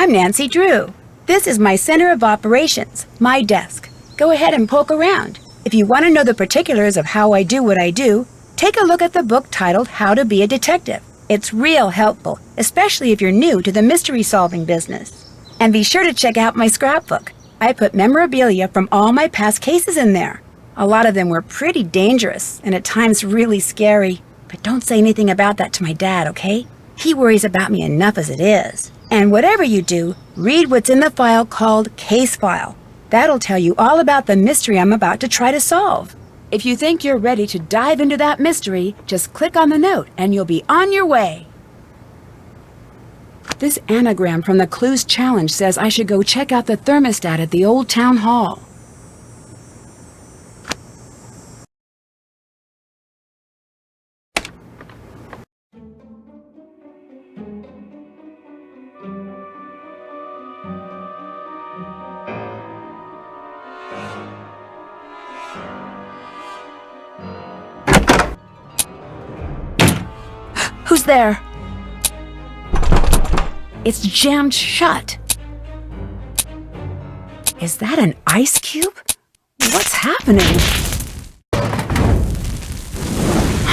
I'm Nancy Drew. This is my center of operations, my desk. Go ahead and poke around. If you want to know the particulars of how I do what I do, take a look at the book titled How to Be a Detective. It's real helpful, especially if you're new to the mystery-solving business. And be sure to check out my scrapbook. I put memorabilia from all my past cases in there. A lot of them were pretty dangerous and at times really scary. But don't say anything about that to my dad, okay? He worries about me enough as it is. And whatever you do, read what's in the file called Case File. That'll tell you all about the mystery I'm about to try to solve. If you think you're ready to dive into that mystery, just click on the note and you'll be on your way. This anagram from the Clues Challenge says I should go check out the thermostat at the old town hall. Who's there? It's jammed shut. Is that an ice cube? What's happening?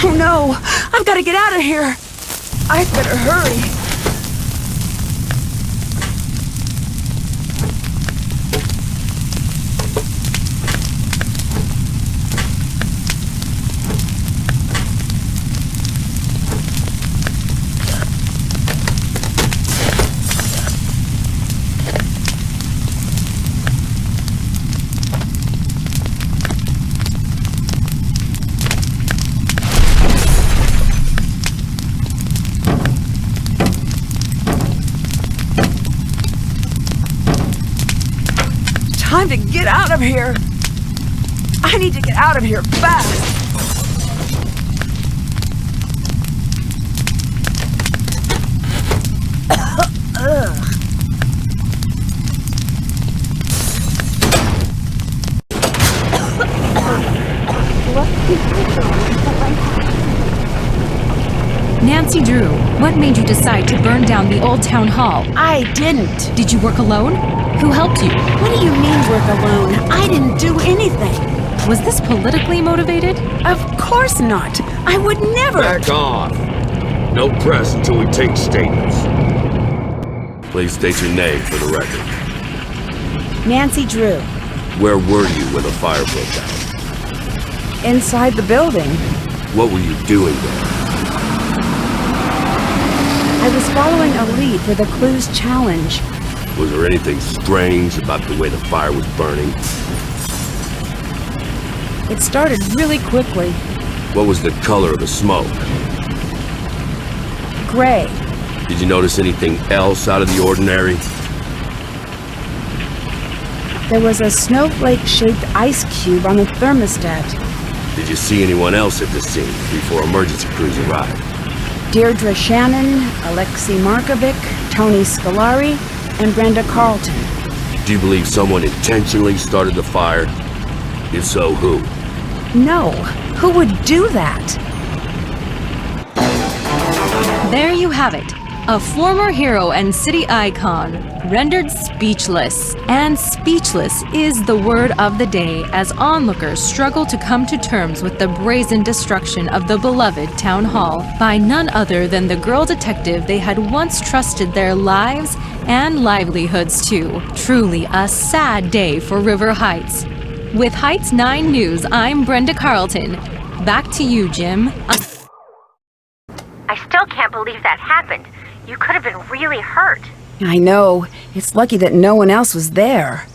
Oh no! I've got to get out of here! I'd better hurry. Time to get out of here! I need to get out of here fast! Nancy Drew, what made you decide to burn down the old town hall? I didn't. Did you work alone? Who helped you? What do you mean work alone? I didn't do anything. Was this politically motivated? Of course not. I would never. Back off. No press until we take statements. Please state your name for the record. Nancy Drew. Where were you when the fire broke out? Inside the building. What were you doing there? I was following a lead for the Clues Challenge. Was there anything strange about the way the fire was burning? It started really quickly. What was the color of the smoke? Gray. Did you notice anything else out of the ordinary? There was a snowflake-shaped ice cube on the thermostat. Did you see anyone else at the scene before emergency crews arrived? Deirdre Shannon, Alexei Markovic, Tony Scolari, and Brenda Carlton. Do you believe someone intentionally started the fire? If so, who? No. Who would do that? There you have it. A former hero and city icon, rendered speechless. And speechless is the word of the day as onlookers struggle to come to terms with the brazen destruction of the beloved town hall by none other than the girl detective they had once trusted their lives and livelihoods to. Truly a sad day for River Heights. With Heights 9 News, I'm Brenda Carlton. Back to you, Jim. I still can't believe that happened. You could have been really hurt. I know. It's lucky that no one else was there.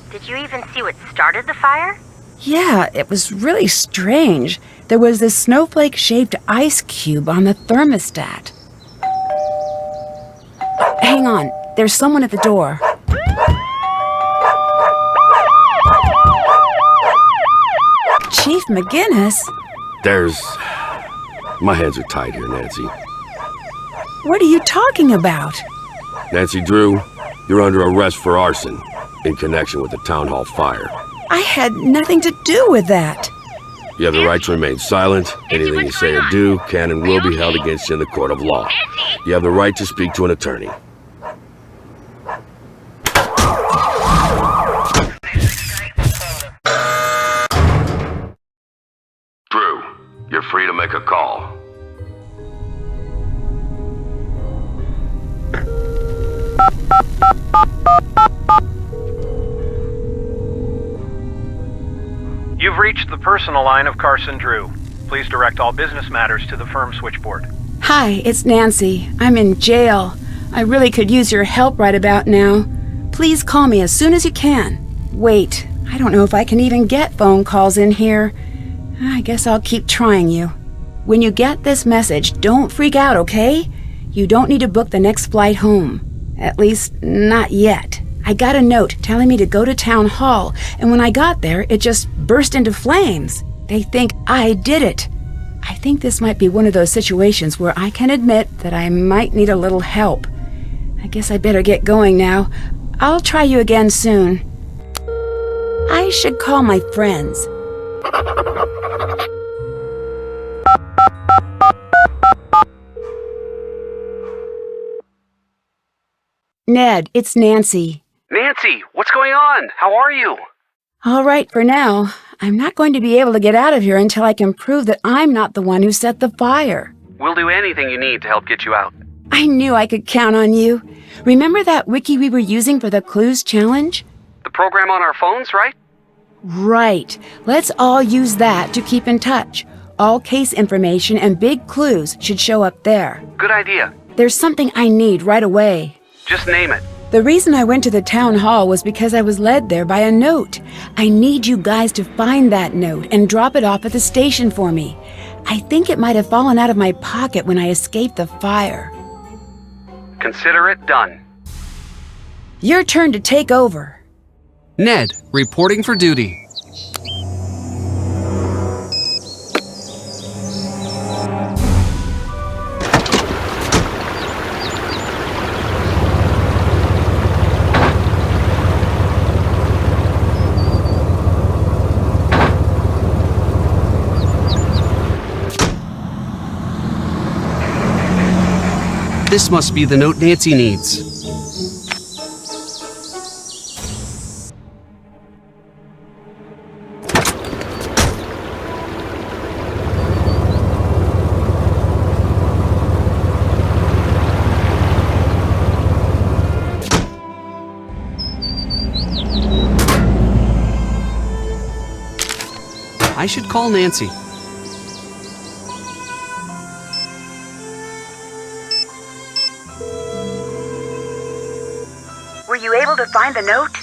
Did you even see what started the fire? Yeah, it was really strange. There was this snowflake-shaped ice cube on the thermostat. Hang on. There's someone at the door. Chief McGinnis? My hands are tied here, Nancy. What are you talking about? Nancy Drew, you're under arrest for arson in connection with the town hall fire. I had nothing to do with that. You have the right to remain silent. Anything you say or do can and will be held against you in the court of law. You have the right to speak to an attorney. You've reached the personal line of Carson Drew. Please direct all business matters to the firm switchboard. Hi, it's Nancy. I'm in jail. I really could use your help right about now. Please call me as soon as you can. Wait, I don't know if I can even get phone calls in here. I guess I'll keep trying you. When you get this message, don't freak out, okay? You don't need to book the next flight home. At least, not yet. I got a note telling me to go to town hall, and when I got there, it just burst into flames. They think I did it. I think this might be one of those situations where I can admit that I might need a little help. I guess I better get going now. I'll try you again soon. I should call my friends. Ned, it's Nancy. Nancy, what's going on? How are you? All right for now. I'm not going to be able to get out of here until I can prove that I'm not the one who set the fire. We'll do anything you need to help get you out. I knew I could count on you. Remember that wiki we were using for the clues challenge? The program on our phones, right? Right. Let's all use that to keep in touch. All case information and big clues should show up there. Good idea. There's something I need right away. Just name it. The reason I went to the town hall was because I was led there by a note. I need you guys to find that note and drop it off at the station for me. I think it might have fallen out of my pocket when I escaped the fire. Consider it done. Your turn to take over. Ned, reporting for duty. This must be the note Nancy needs. I should call Nancy. Were you able to find the note?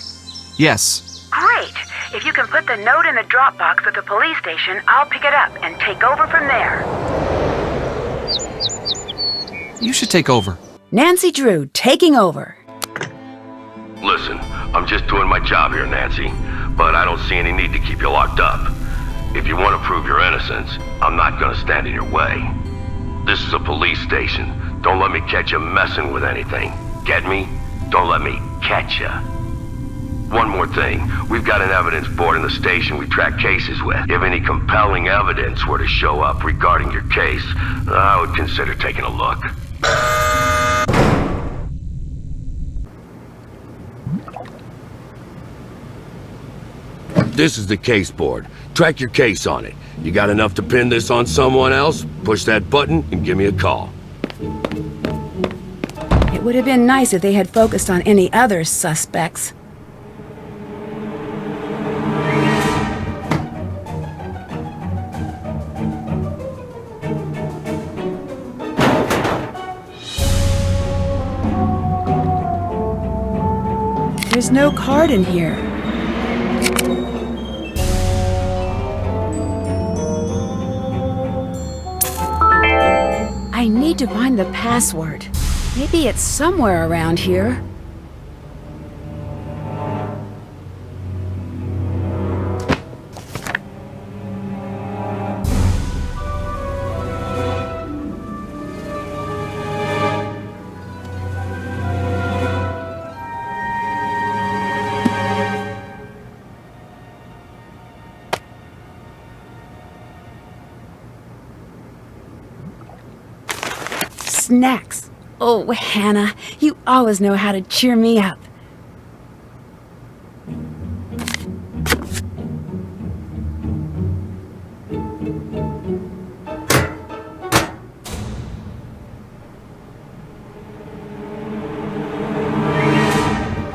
Yes. Great. If you can put the note in the drop box at the police station, I'll pick it up and take over from there. You should take over. Nancy Drew, taking over. Listen, I'm just doing my job here, Nancy, but I don't see any need to keep you locked up. If you want to prove your innocence, I'm not going to stand in your way. This is a police station. Don't let me catch you messing with anything. Get me? Don't let me catch ya. One more thing. We've got an evidence board in the station we track cases with. If any compelling evidence were to show up regarding your case, I would consider taking a look. This is the case board. Track your case on it. You got enough to pin this on someone else? Push that button and give me a call. It would have been nice if they had focused on any other suspects. There's no card in here. I need to find the password. Maybe it's somewhere around here. Snacks. Oh, Hannah, you always know how to cheer me up.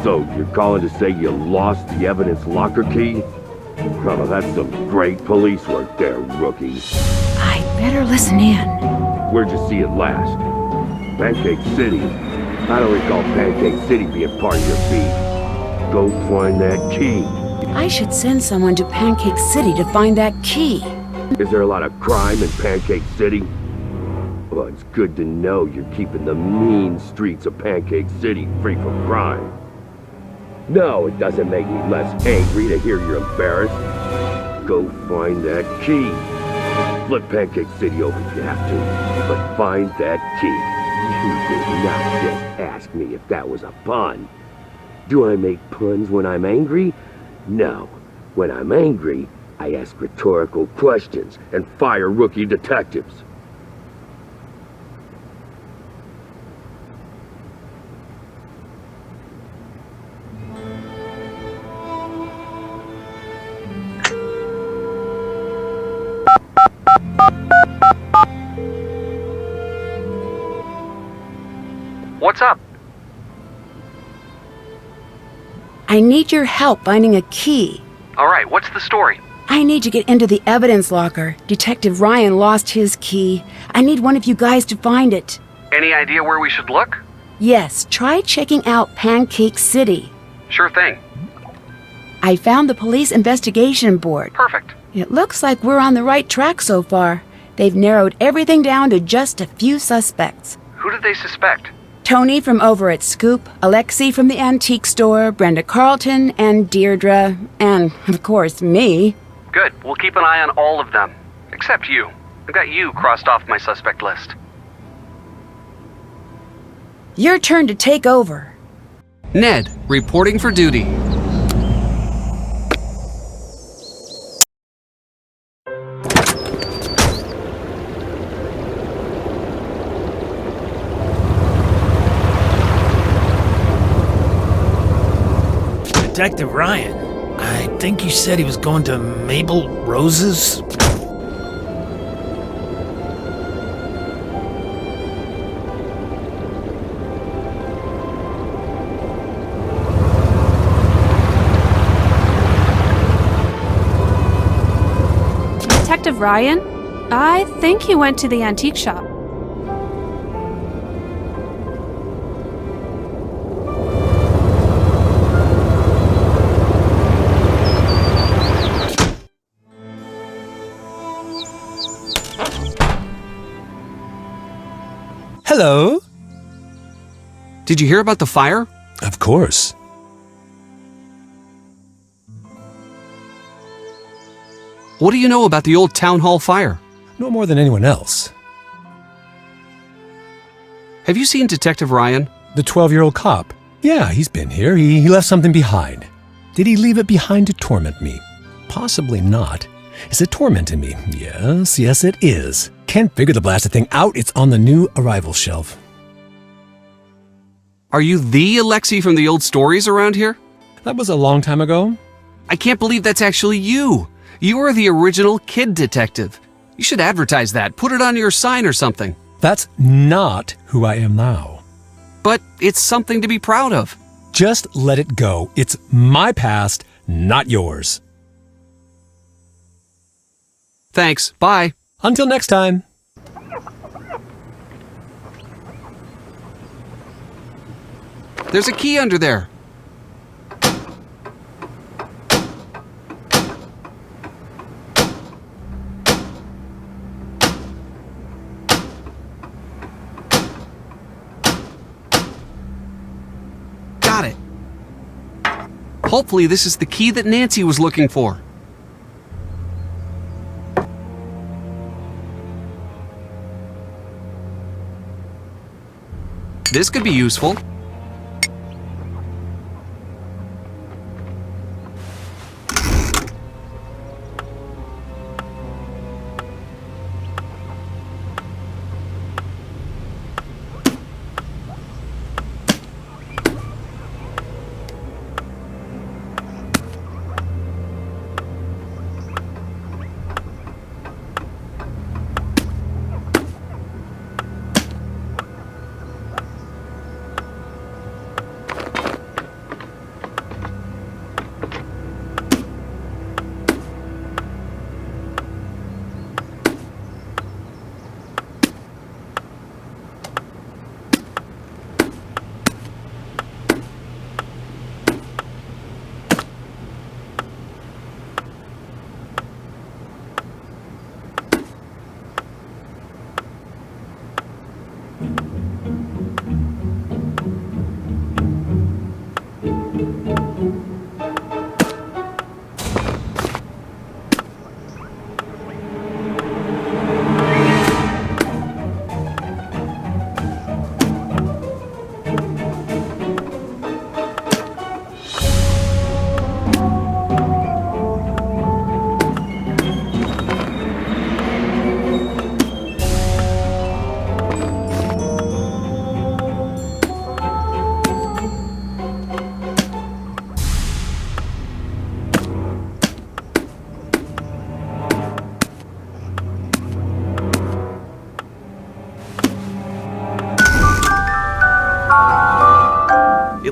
So, you're calling to say you lost the evidence locker key? Oh, that's some great police work there, rookie. I better listen in. Where'd you see it last? Pancake City. I don't recall Pancake City being part of your beat. Go find that key. I should send someone to Pancake City to find that key. Is there a lot of crime in Pancake City? Well, it's good to know you're keeping the mean streets of Pancake City free from crime. No, it doesn't make me less angry to hear you're embarrassed. Go find that key. Flip Pancake City over if you have to, but find that key. You did not just ask me if that was a pun. Do I make puns when I'm angry? No. When I'm angry, I ask rhetorical questions and fire rookie detectives. What's up? I need your help finding a key. All right, what's the story? I need to get into the evidence locker. Detective Ryan lost his key. I need one of you guys to find it. Any idea where we should look? Yes, try checking out Pancake City. Sure thing. I found the police investigation board. Perfect. It looks like we're on the right track so far. They've narrowed everything down to just a few suspects. Who did they suspect? Tony from over at Scoop, Alexi from the antique store, Brenda Carlton, and Deirdre, and, of course, me. Good. We'll keep an eye on all of them. Except you. I've got you crossed off my suspect list. Your turn to take over. Ned, reporting for duty. Detective Ryan, I think you said he was going to Mabel Rose's? Detective Ryan? I think he went to the antique shop. Hello? Did you hear about the fire? Of course. What do you know about the old town hall fire? No more than anyone else. Have you seen Detective Ryan? The 12-year-old cop. Yeah, he's been here. He left something behind. Did he leave it behind to torment me? Possibly not. Is it tormenting me? Yes, it is. Can't figure the blasted thing out. It's on the new arrival shelf. Are you the Alexi from the old stories around here? That was a long time ago. I can't believe that's actually you. You are the original kid detective. You should advertise that. Put it on your sign or something. That's not who I am now. But it's something to be proud of. Just let it go. It's my past, not yours. Thanks. Bye. Until next time. There's a key under there. Got it. Hopefully this is the key that Nancy was looking for. This could be useful.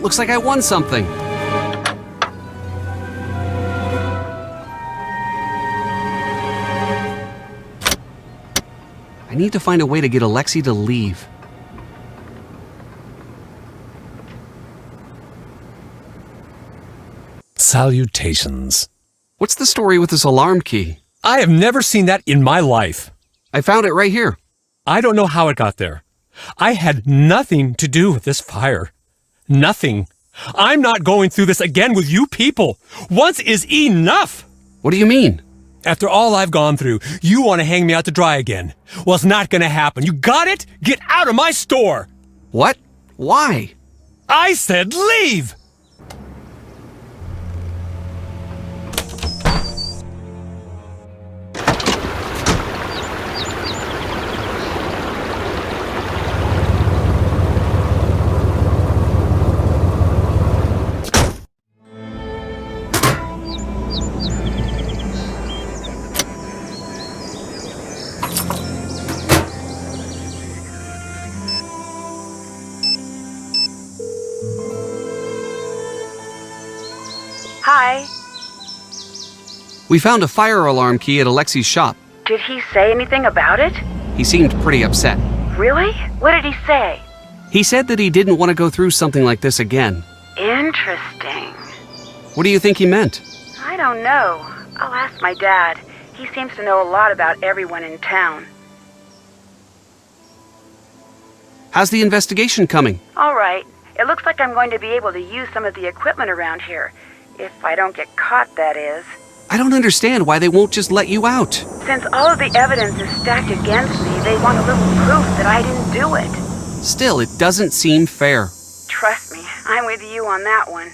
Looks like I won something. I need to find a way to get Alexei to leave. Salutations. What's the story with this alarm key? I have never seen that in my life. I found it right here. I don't know how it got there. I had nothing to do with this fire. Nothing. I'm not going through this again with you people. Once is enough. What do you mean? After all I've gone through, you want to hang me out to dry again. Well, it's not going to happen. You got it? Get out of my store. What? Why? I said leave. Hi. We found a fire alarm key at Alexei's shop. Did he say anything about it? He seemed pretty upset. Really? What did he say? He said that he didn't want to go through something like this again. Interesting. What do you think he meant? I don't know. I'll ask my dad. He seems to know a lot about everyone in town. How's the investigation coming? All right. It looks like I'm going to be able to use some of the equipment around here. If I don't get caught, that is. I don't understand why they won't just let you out. Since all of the evidence is stacked against me, they want a little proof that I didn't do it. Still, it doesn't seem fair. Trust me, I'm with you on that one.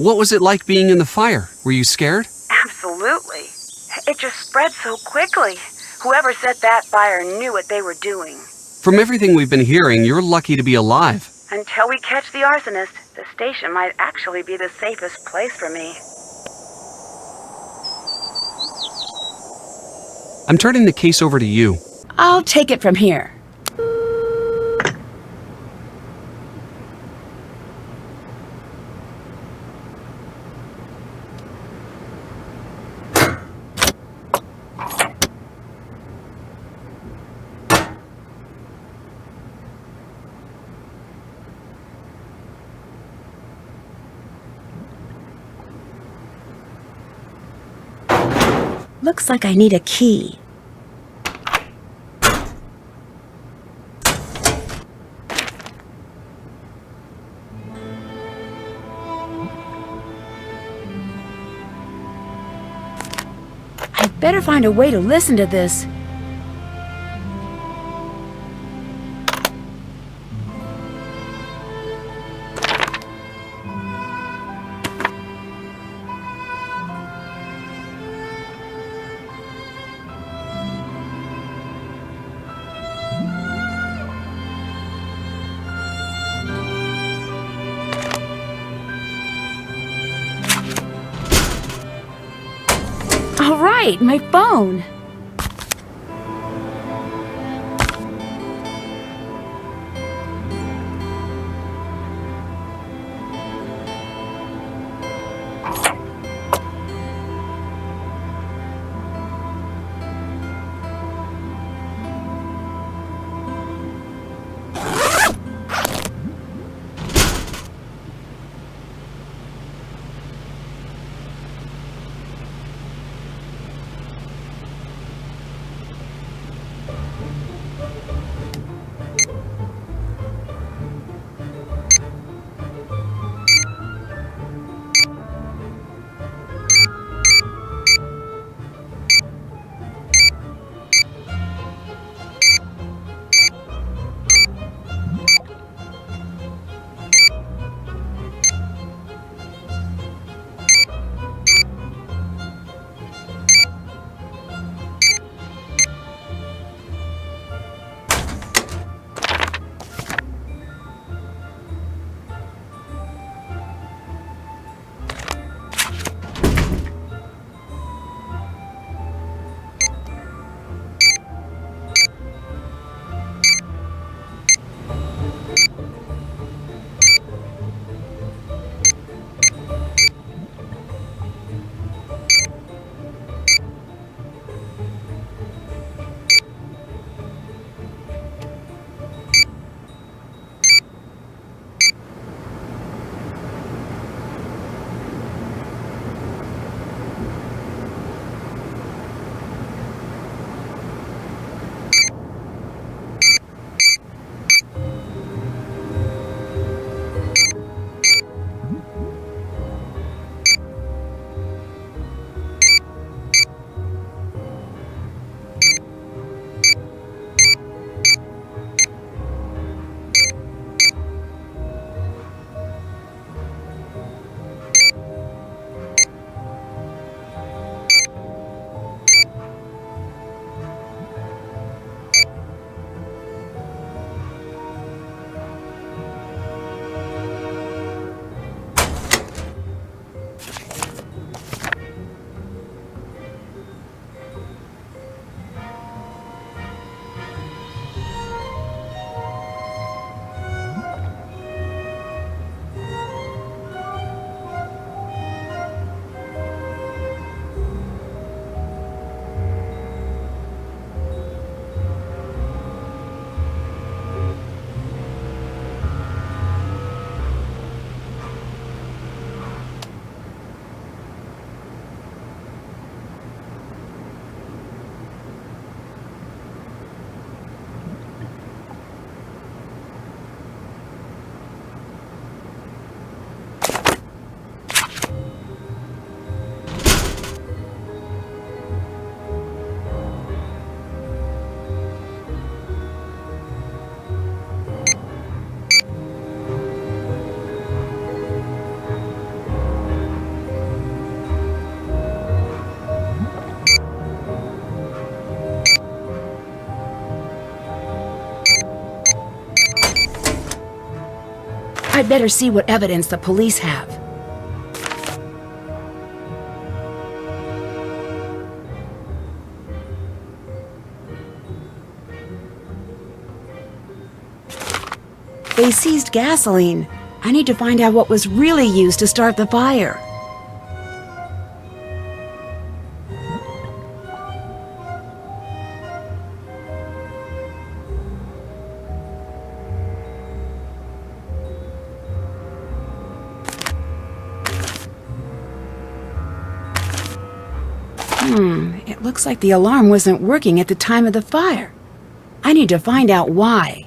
What was it like being in the fire? Were you scared? Absolutely. It just spread so quickly. Whoever set that fire knew what they were doing. From everything we've been hearing, you're lucky to be alive. Until we catch the arsonist, the station might actually be the safest place for me. I'm turning the case over to you. I'll take it from here. Looks like I need a key. I'd better find a way to listen to this. All right, my phone. I'd better see what evidence the police have. They seized gasoline. I need to find out what was really used to start the fire. It looks like the alarm wasn't working at the time of the fire. I need to find out why.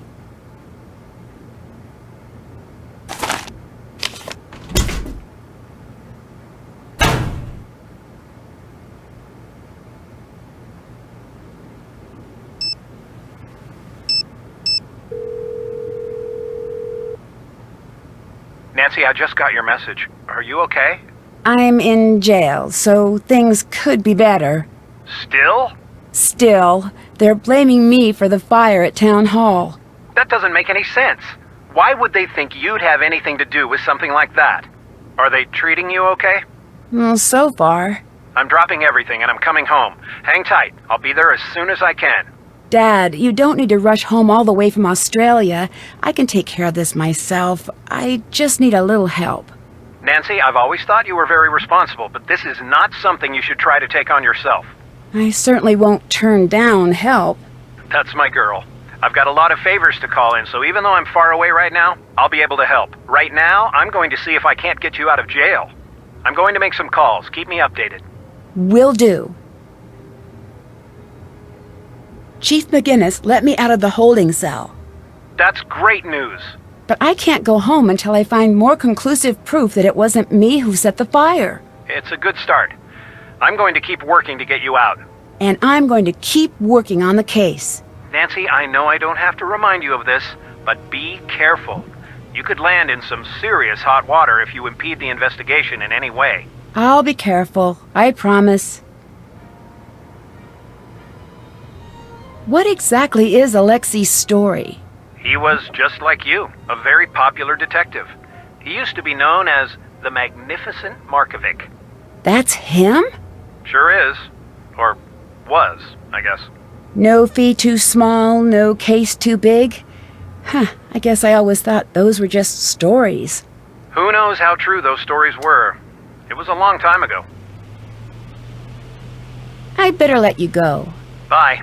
Nancy, I just got your message. Are you okay? I'm in jail, so things could be better. Still? Still, they're blaming me for the fire at Town Hall. That doesn't make any sense. Why would they think you'd have anything to do with something like that? Are they treating you okay? Well, so far. I'm dropping everything and I'm coming home. Hang tight. I'll be there as soon as I can. Dad, you don't need to rush home all the way from Australia. I can take care of this myself. I just need a little help. Nancy, I've always thought you were very responsible, but this is not something you should try to take on yourself. I certainly won't turn down help. That's my girl. I've got a lot of favors to call in, so even though I'm far away right now, I'll be able to help. Right now, I'm going to see if I can't get you out of jail. I'm going to make some calls. Keep me updated. Will do. Chief McGinnis let me out of the holding cell. That's great news. But I can't go home until I find more conclusive proof that it wasn't me who set the fire. It's a good start. I'm going to keep working to get you out. And I'm going to keep working on the case. Nancy, I know I don't have to remind you of this, but be careful. You could land in some serious hot water if you impede the investigation in any way. I'll be careful, I promise. What exactly is Alexei's story? He was just like you, a very popular detective. He used to be known as the Magnificent Markovic. That's him? Sure is. Or was, I guess. No fee too small, no case too big? I guess I always thought those were just stories. Who knows how true those stories were? It was a long time ago. I'd better let you go. Bye.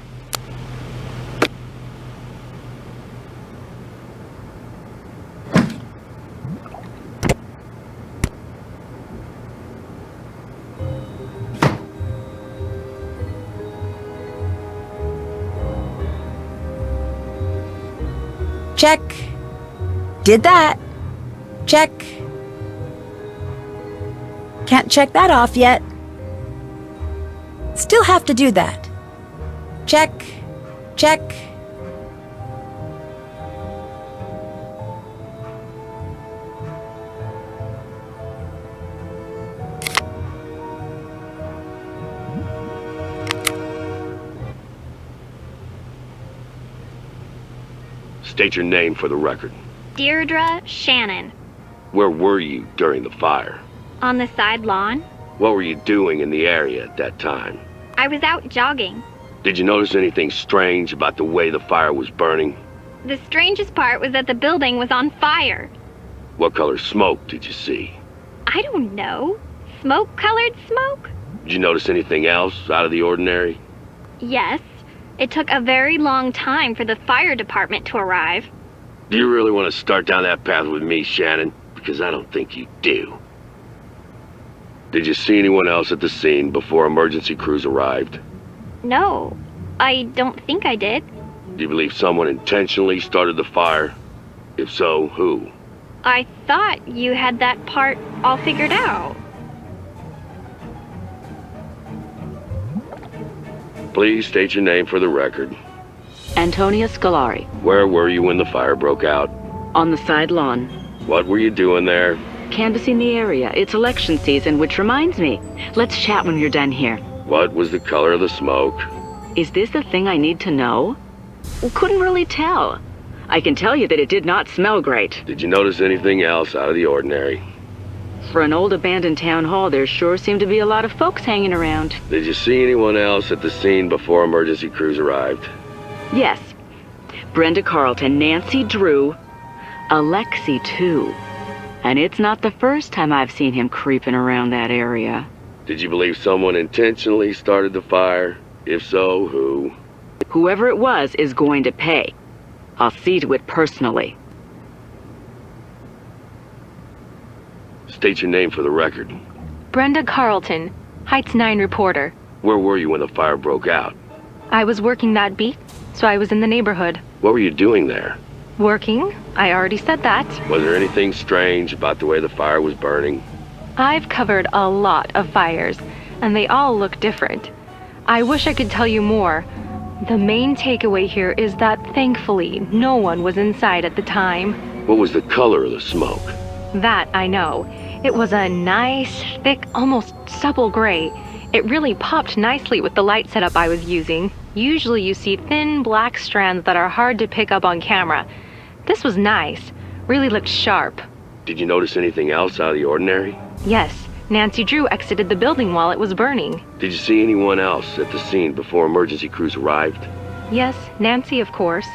Check. Did that. Check. Can't check that off yet. Still have to do that. Check. Check. State your name for the record. Deirdre Shannon. Where were you during the fire? On the side lawn. What were you doing in the area at that time? I was out jogging. Did you notice anything strange about the way the fire was burning? The strangest part was that the building was on fire. What color smoke did you see? I don't know. Smoke-colored smoke? Did you notice anything else out of the ordinary? Yes. It took a very long time for the fire department to arrive. Do you really want to start down that path with me, Shannon? Because I don't think you do. Did you see anyone else at the scene before emergency crews arrived? No, I don't think I did. Do you believe someone intentionally started the fire? If so, who? I thought you had that part all figured out. Please state your name for the record. Antonia Scolari. Where were you when the fire broke out? On the side lawn. What were you doing there? Canvassing the area. It's election season, which reminds me. Let's chat when you're done here. What was the color of the smoke? Is this the thing I need to know? Couldn't really tell. I can tell you that it did not smell great. Did you notice anything else out of the ordinary? For an old abandoned town hall, there sure seemed to be a lot of folks hanging around. Did you see anyone else at the scene before emergency crews arrived? Yes. Brenda Carlton, Nancy Drew, Alexi too. And it's not the first time I've seen him creeping around that area. Did you believe someone intentionally started the fire? If so, who? Whoever it was is going to pay. I'll see to it personally. State your name for the record. Brenda Carlton, Heights 9 reporter. Where were you when the fire broke out? I was working that beat, so I was in the neighborhood. What were you doing there? Working? I already said that. Was there anything strange about the way the fire was burning? I've covered a lot of fires, and they all look different. I wish I could tell you more. The main takeaway here is that thankfully no one was inside at the time. What was the color of the smoke? That I know. It was a nice, thick, almost supple gray. It really popped nicely with the light setup I was using. Usually you see thin black strands that are hard to pick up on camera. This was nice. Really looked sharp. Did you notice anything else out of the ordinary? Yes. Nancy Drew exited the building while it was burning. Did you see anyone else at the scene before emergency crews arrived? Yes, Nancy, of course.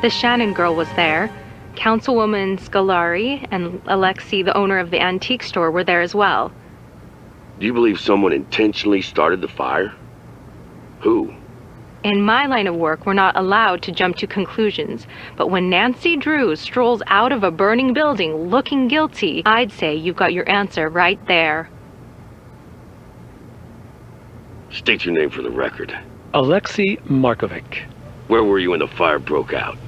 The Shannon girl was there. Councilwoman Scolari and Alexi, the owner of the antique store, were there as well. Do you believe someone intentionally started the fire? Who? In my line of work, we're not allowed to jump to conclusions. But when Nancy Drew strolls out of a burning building looking guilty, I'd say you've got your answer right there. State your name for the record. Alexei Markovic. Where were you when the fire broke out?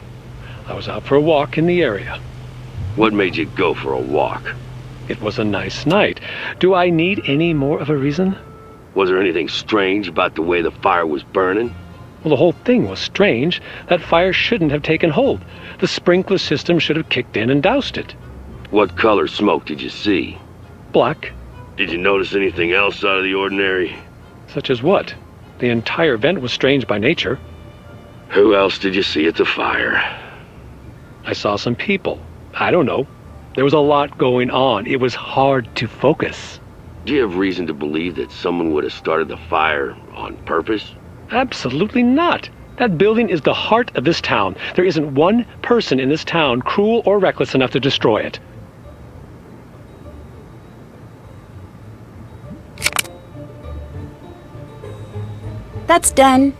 I was out for a walk in the area. What made you go for a walk? It was a nice night. Do I need any more of a reason? Was there anything strange about the way the fire was burning? Well, the whole thing was strange. That fire shouldn't have taken hold. The sprinkler system should have kicked in and doused it. What color smoke did you see? Black. Did you notice anything else out of the ordinary? Such as what? The entire event was strange by nature. Who else did you see at the fire? I saw some people. I don't know. There was a lot going on. It was hard to focus. Do you have reason to believe that someone would have started the fire on purpose? Absolutely not. That building is the heart of this town. There isn't one person in this town cruel or reckless enough to destroy it. That's done.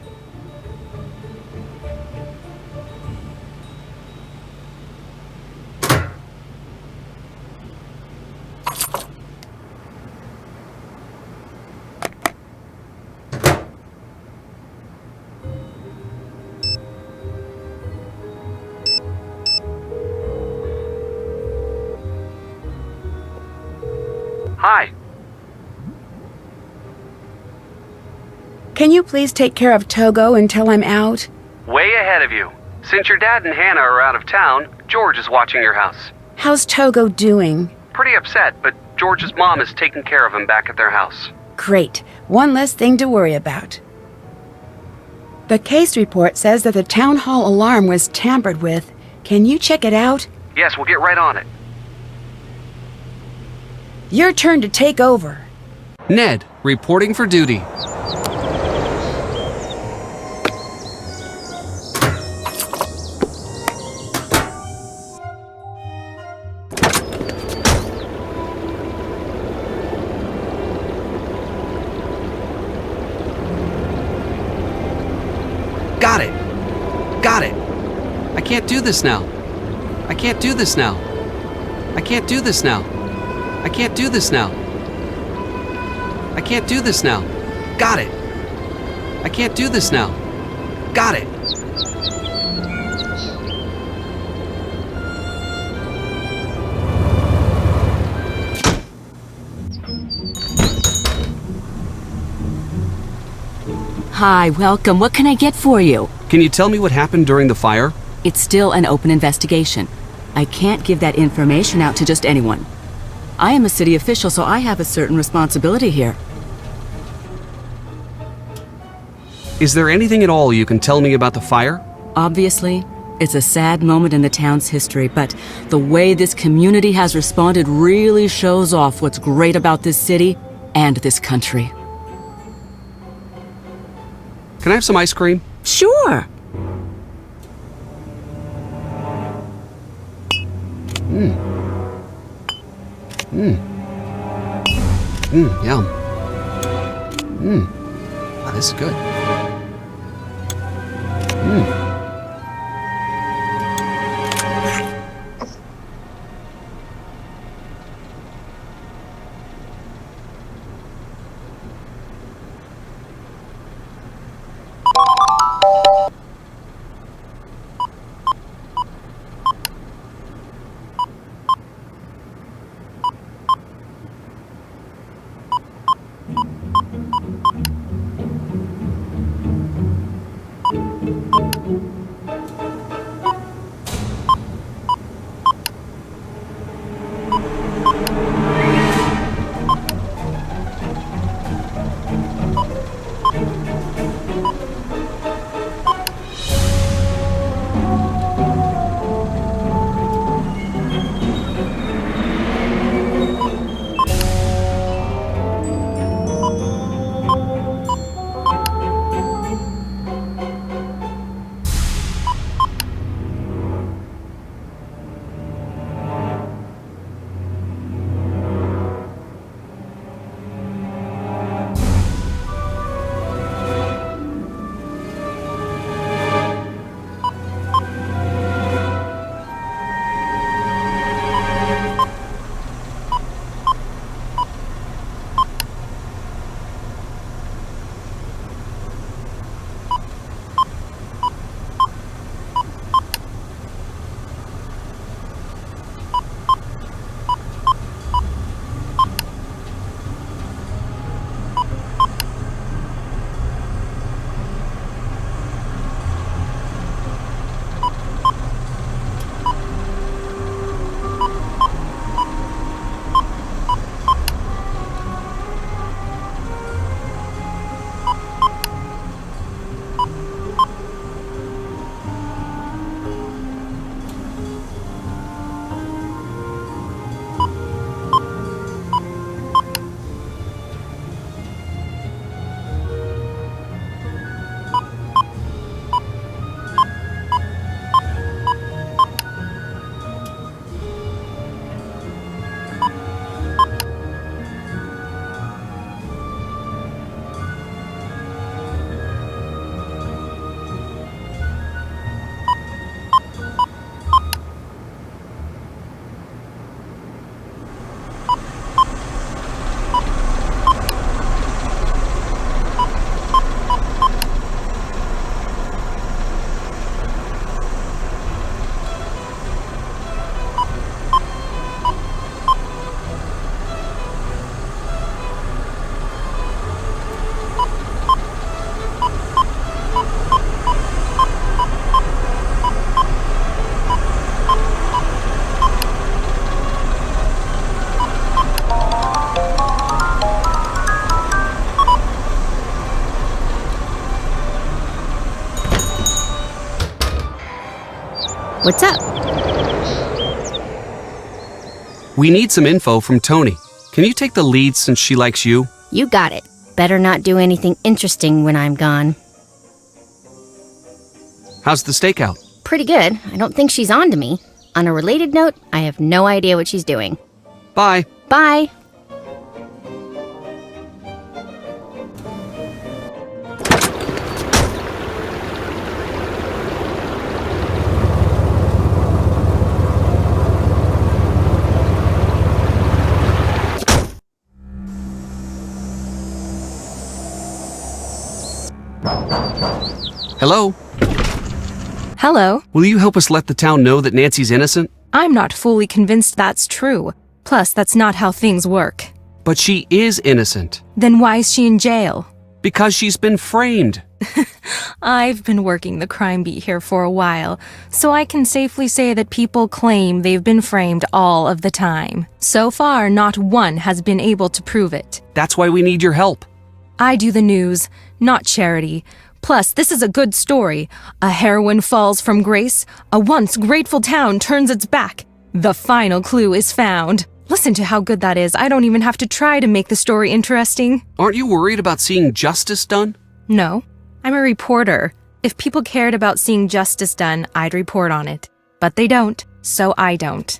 Hi. Can you please take care of Togo until I'm out? Way ahead of you. Since your dad and Hannah are out of town, George is watching your house. How's Togo doing? Pretty upset, but George's mom is taking care of him back at their house. Great. One less thing to worry about. The case report says that the town hall alarm was tampered with. Can you check it out? Yes, we'll get right on it. Your turn to take over. Ned, reporting for duty. Got it. Got it. I can't do this now. I can't do this now. I can't do this now. I can't do this now. I can't do this now. Got it. I can't do this now. Got it. Hi, welcome. What can I get for you? Can you tell me what happened during the fire? It's still an open investigation. I can't give that information out to just anyone. I am a city official, so I have a certain responsibility here. Is there anything at all you can tell me about the fire? Obviously, It's a sad moment in the town's history, but the way this community has responded really shows off what's great about this city and this country. Can I have some ice cream? Sure. Yum. Oh, this is good. What's up? We need some info from Tony. Can you take the lead since she likes you? You got it. Better not do anything interesting when I'm gone. How's the stakeout? Pretty good. I don't think she's on to me. On a related note, I have no idea what she's doing. Bye. Bye. Hello? Hello. Will you help us let the town know that Nancy's innocent? I'm not fully convinced that's true. Plus, that's not how things work. But she is innocent. Then why is she in jail? Because she's been framed. I've been working the crime beat here for a while, so I can safely say that people claim they've been framed all of the time. So far, not one has been able to prove it. That's why we need your help. I do the news, not charity. Plus, this is a good story. A heroine falls from grace. A once grateful town turns its back. The final clue is found. Listen to how good that is. I don't even have to try to make the story interesting. Aren't you worried about seeing justice done? No, I'm a reporter. If people cared about seeing justice done, I'd report on it. But they don't, so I don't.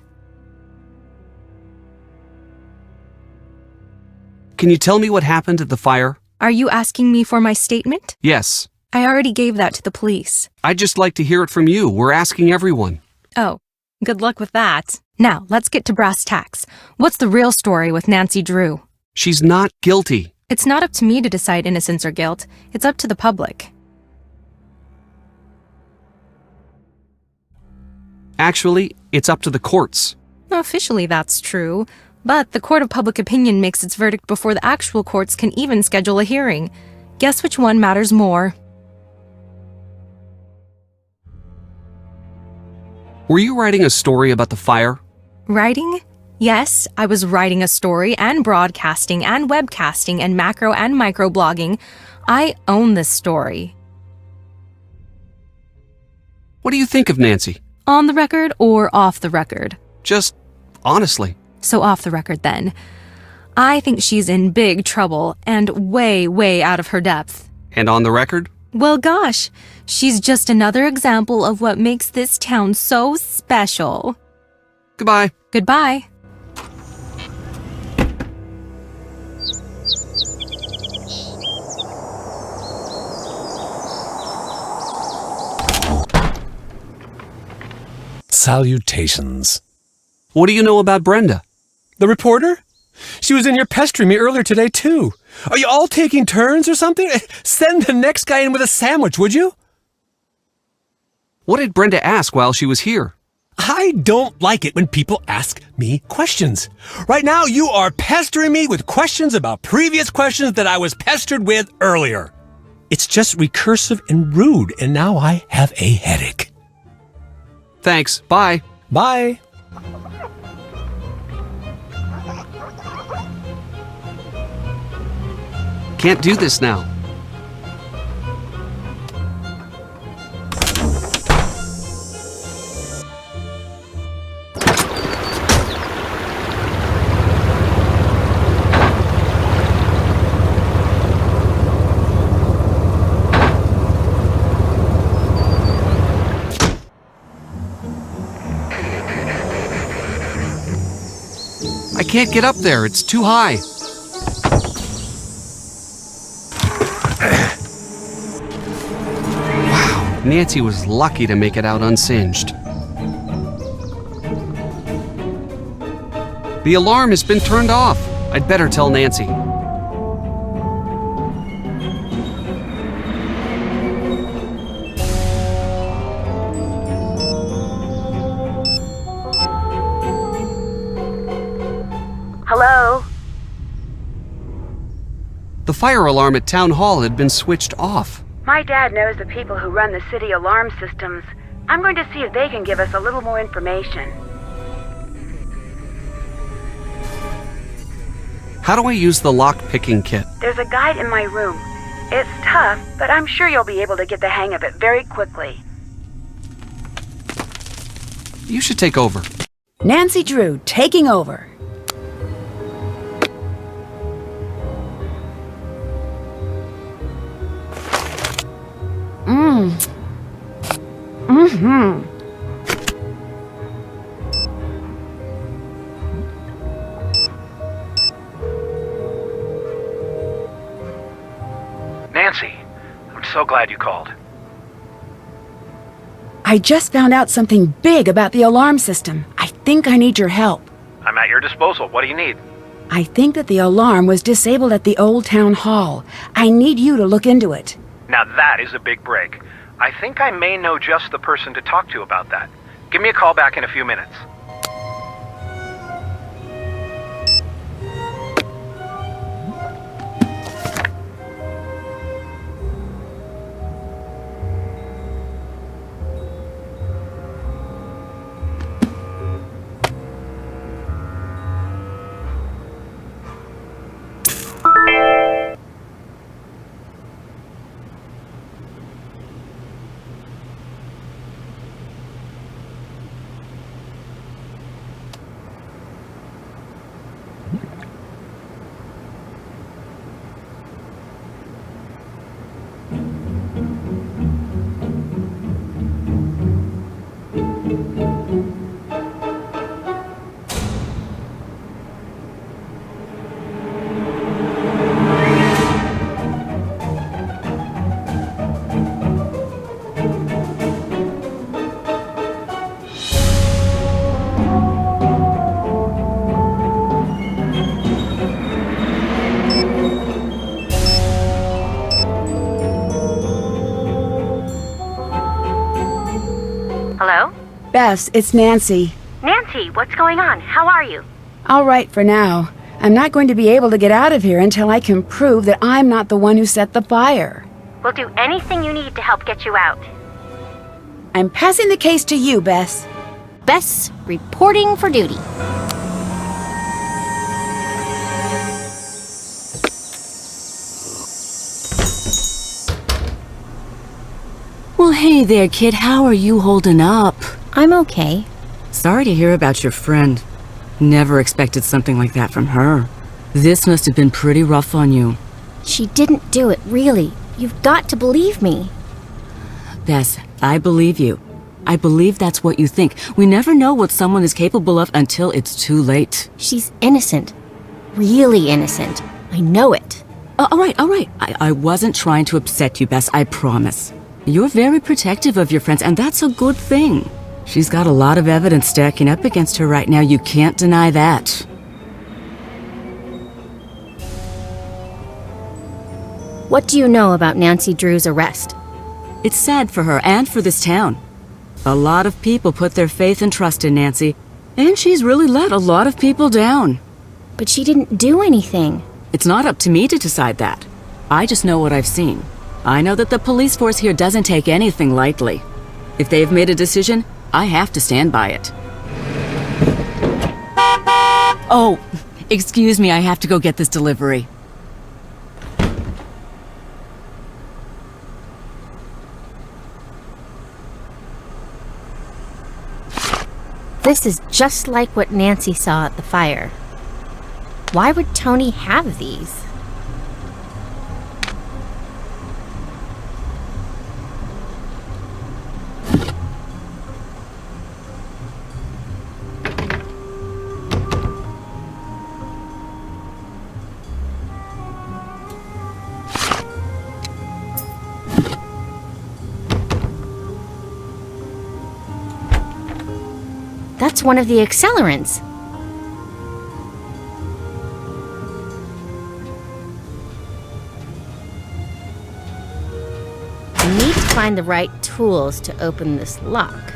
Can you tell me what happened at the fire? Are you asking me for my statement? Yes. I already gave that to the police. I'd just like to hear it from you. We're asking everyone. Oh, good luck with that. Now, let's get to brass tacks. What's the real story with Nancy Drew? She's not guilty. It's not up to me to decide innocence or guilt. It's up to the public. Actually, it's up to the courts. Officially, that's true. But the court of public opinion makes its verdict before the actual courts can even schedule a hearing. Guess which one matters more? Were you writing a story about the fire? Writing? Yes, I was writing a story and broadcasting and webcasting and macro and microblogging. I own this story. What do you think of Nancy? On the record or off the record? Just honestly. So off the record then. I think she's in big trouble and way, way out of her depth. And on the record? Well, gosh, she's just another example of what makes this town so special. Goodbye. Goodbye. Salutations. What do you know about Brenda? The reporter? She was in here pestering me earlier today, too. Are you all taking turns or something? Send the next guy in with a sandwich, would you? What did Brenda ask while she was here? I don't like it when people ask me questions. Right now, you are pestering me with questions about previous questions that I was pestered with earlier. It's just recursive and rude, and now I have a headache. Thanks. Bye. Bye. Can't do this now. I can't get up there. It's too high. Wow, Nancy was lucky to make it out unsinged. The alarm has been turned off. I'd better tell Nancy. Hello? The fire alarm at Town Hall had been switched off. My dad knows the people who run the city alarm systems. I'm going to see if they can give us a little more information. How do I use the lock-picking kit? There's a guide in my room. It's tough, but I'm sure you'll be able to get the hang of it very quickly. You should take over. Nancy Drew taking over. Nancy, I'm so glad you called. I just found out something big about the alarm system. I think I need your help. I'm at your disposal. What do you need? I think that the alarm was disabled at the old town hall. I need you to look into it. Now that is a big break. I think I may know just the person to talk to about that. Give me a call back in a few minutes. Bess, it's Nancy. Nancy, what's going on? How are you? All right for now. I'm not going to be able to get out of here until I can prove that I'm not the one who set the fire. We'll do anything you need to help get you out. I'm passing the case to you, Bess. Bess, reporting for duty. Well, hey there, kid. How are you holding up? I'm okay. Sorry to hear about your friend. Never expected something like that from her. This must have been pretty rough on you. She didn't do it, really. You've got to believe me. Bess, I believe you. I believe that's what you think. We never know what someone is capable of until it's too late. She's innocent. Really innocent. I know it. All right. I wasn't trying to upset you, Bess, I promise. You're very protective of your friends, and that's a good thing. She's got a lot of evidence stacking up against her right now. You can't deny that. What do you know about Nancy Drew's arrest? It's sad for her and for this town. A lot of people put their faith and trust in Nancy, and she's really let a lot of people down. But she didn't do anything. It's not up to me to decide that. I just know what I've seen. I know that the police force here doesn't take anything lightly. If they've made a decision, I have to stand by it. Oh, excuse me, I have to go get this delivery. This is just like what Nancy saw at the fire. Why would Tony have these? That's one of the accelerants. I need to find the right tools to open this lock.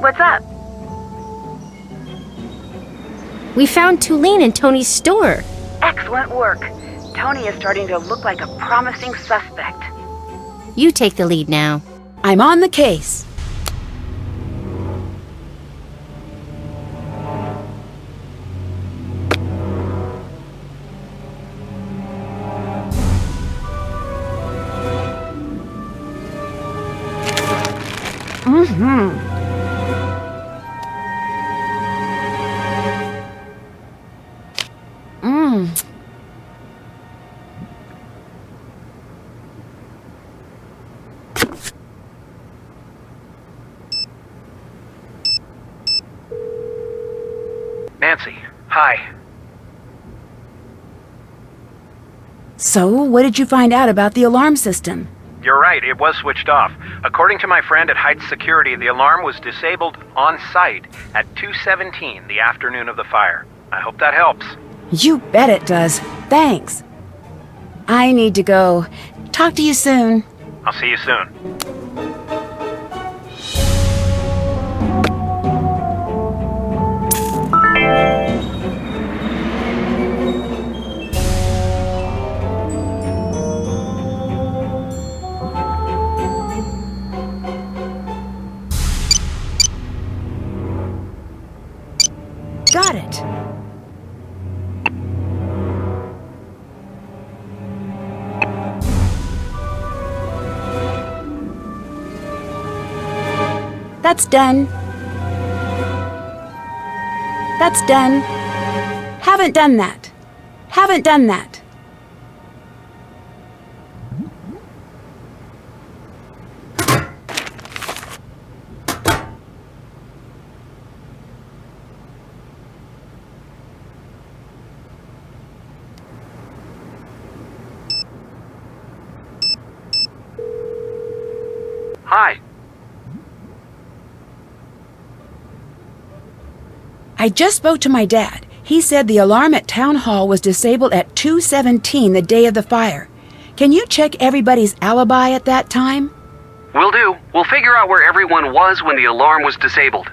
What's up? We found Tulane in Tony's store. Excellent work. Tony is starting to look like a promising suspect. You take the lead now. I'm on the case. Nancy, hi. So, what did you find out about the alarm system? You're right, it was switched off. According to my friend at Heights Security, the alarm was disabled on site at 2:17 the afternoon of the fire. I hope that helps. You bet it does. Thanks. I need to go. Talk to you soon. I'll see you soon. Got it. That's done. That's done. Haven't done that. Haven't done that. Hi. I just spoke to my dad. He said the alarm at Town Hall was disabled at 2:17 the day of the fire. Can you check everybody's alibi at that time? Will do. We'll figure out where everyone was when the alarm was disabled.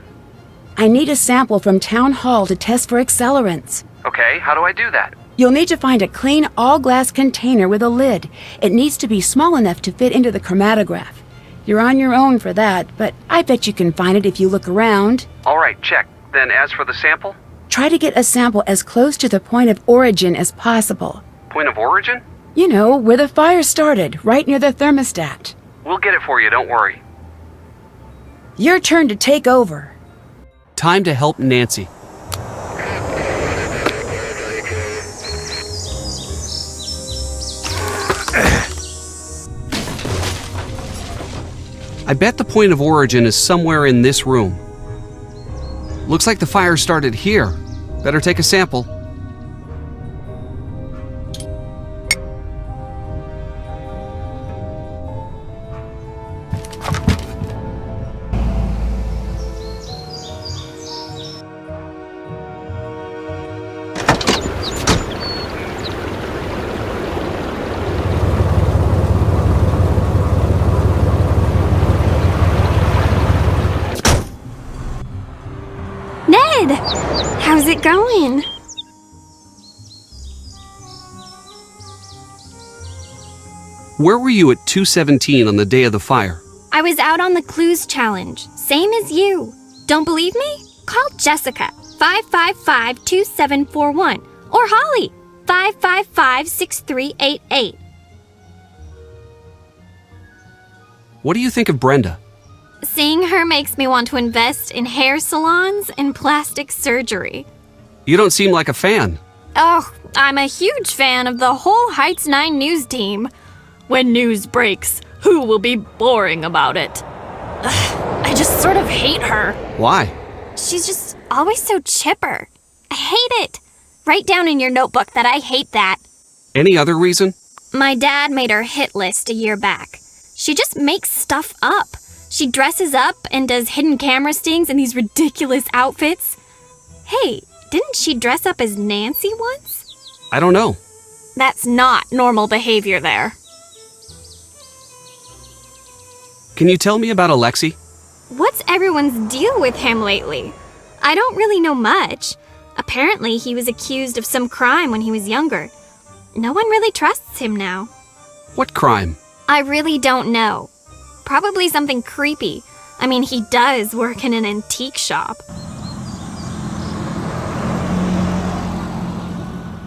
I need a sample from Town Hall to test for accelerants. Okay, how do I do that? You'll need to find a clean all-glass container with a lid. It needs to be small enough to fit into the chromatograph. You're on your own for that, but I bet you can find it if you look around. All right, check. Then as for the sample? Try to get a sample as close to the point of origin as possible. Point of origin? You know, where the fire started, right near the thermostat. We'll get it for you, don't worry. Your turn to take over. Time to help Nancy. I bet the point of origin is somewhere in this room. Looks like the fire started here. Better take a sample. Ned! How's it going? Where were you at 2:17 on the day of the fire? I was out on the clues challenge, same as you. Don't believe me? Call Jessica, 555-2741, or Holly, 555-6388. What do you think of Brenda? Seeing her makes me want to invest in hair salons and plastic surgery. You don't seem like a fan. Oh, I'm a huge fan of the whole Heights 9 news team. When news breaks, who will be boring about it? Ugh, I just sort of hate her. Why? She's just always so chipper. I hate it. Write down in your notebook that I hate that. Any other reason? My dad made her hit list a year back. She just makes stuff up. She dresses up and does hidden camera stings in these ridiculous outfits. Hey, didn't she dress up as Nancy once? I don't know. That's not normal behavior there. Can you tell me about Alexei? What's everyone's deal with him lately? I don't really know much. Apparently, he was accused of some crime when he was younger. No one really trusts him now. What crime? I really don't know. Probably something creepy. I mean, he does work in an antique shop.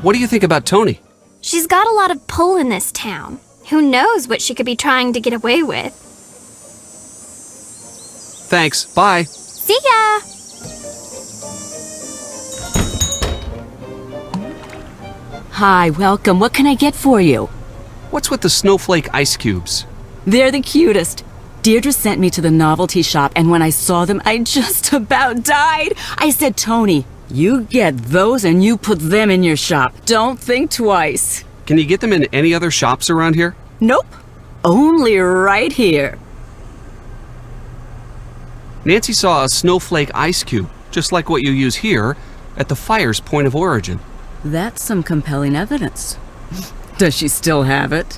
What do you think about Tony? She's got a lot of pull in this town. Who knows what she could be trying to get away with? Thanks. Bye. See ya! Hi, welcome. What can I get for you? What's with the snowflake ice cubes? They're the cutest. Deirdre sent me to the novelty shop, and when I saw them, I just about died. I said, Tony, you get those and you put them in your shop. Don't think twice. Can you get them in any other shops around here? Nope. Only right here. Nancy saw a snowflake ice cube, just like what you use here, at the fire's point of origin. That's some compelling evidence. Does she still have it?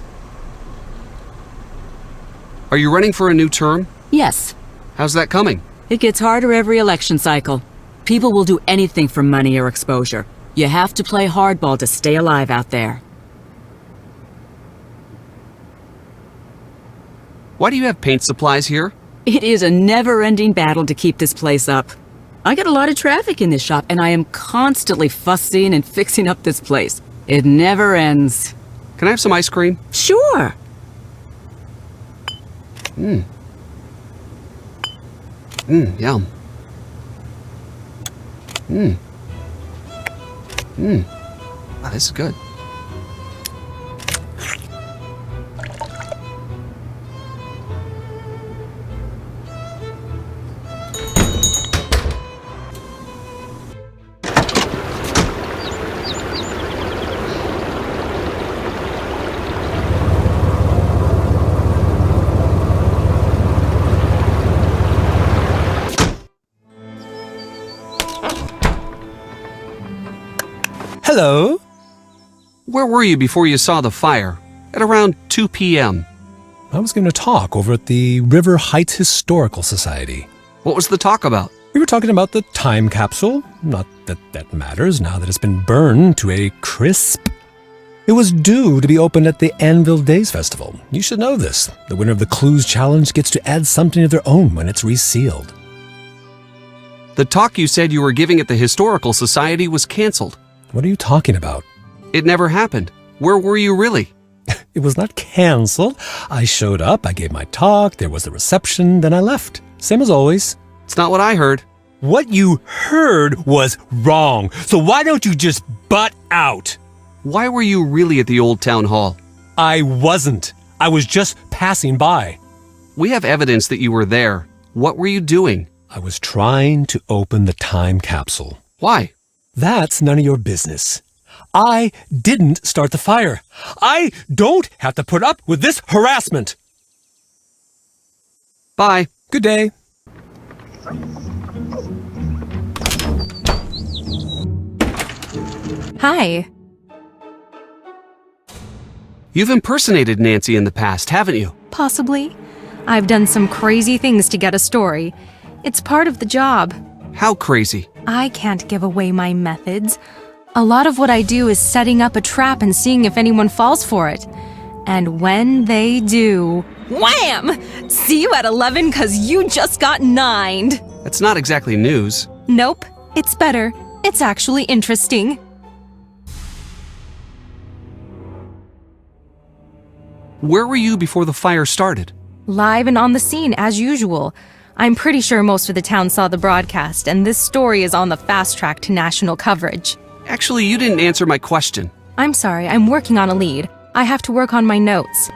Are you running for a new term? Yes. How's that coming? It gets harder every election cycle. People will do anything for money or exposure. You have to play hardball to stay alive out there. Why do you have paint supplies here? It is a never-ending battle to keep this place up. I get a lot of traffic in this shop, and I am constantly fussing and fixing up this place. It never ends. Can I have some ice cream? Sure. Yum. Wow, this is good. Hello? Where were you before you saw the fire? At around 2 p.m. I was going to talk over at the River Heights Historical Society. What was the talk about? We were talking about the time capsule. Not that that matters now that it's been burned to a crisp. It was due to be opened at the Anvil Days Festival. You should know this. The winner of the Clues Challenge gets to add something of their own when it's resealed. The talk you said you were giving at the Historical Society was canceled. What are you talking about? It never happened. Where were you really? It was not canceled. I showed up, I gave my talk, there was the reception, then I left. Same as always. It's not what I heard. What you heard was wrong. So why don't you just butt out? Why were you really at the Old Town Hall? I wasn't. I was just passing by. We have evidence that you were there. What were you doing? I was trying to open the time capsule. Why? That's none of your business. I didn't start the fire. I don't have to put up with this harassment. Bye. Good day. Hi. You've impersonated Nancy in the past, haven't you? Possibly. I've done some crazy things to get a story. It's part of the job. How crazy? I can't give away my methods. A lot of what I do is setting up a trap and seeing if anyone falls for it. And when they do, wham! See you at 11 'cause you just got 9'd. That's not exactly news. Nope, it's better. It's actually interesting. Where were you before the fire started? Live and on the scene as usual. I'm pretty sure most of the town saw the broadcast, and this story is on the fast track to national coverage. Actually, you didn't answer my question. I'm sorry, I'm working on a lead. I have to work on my notes.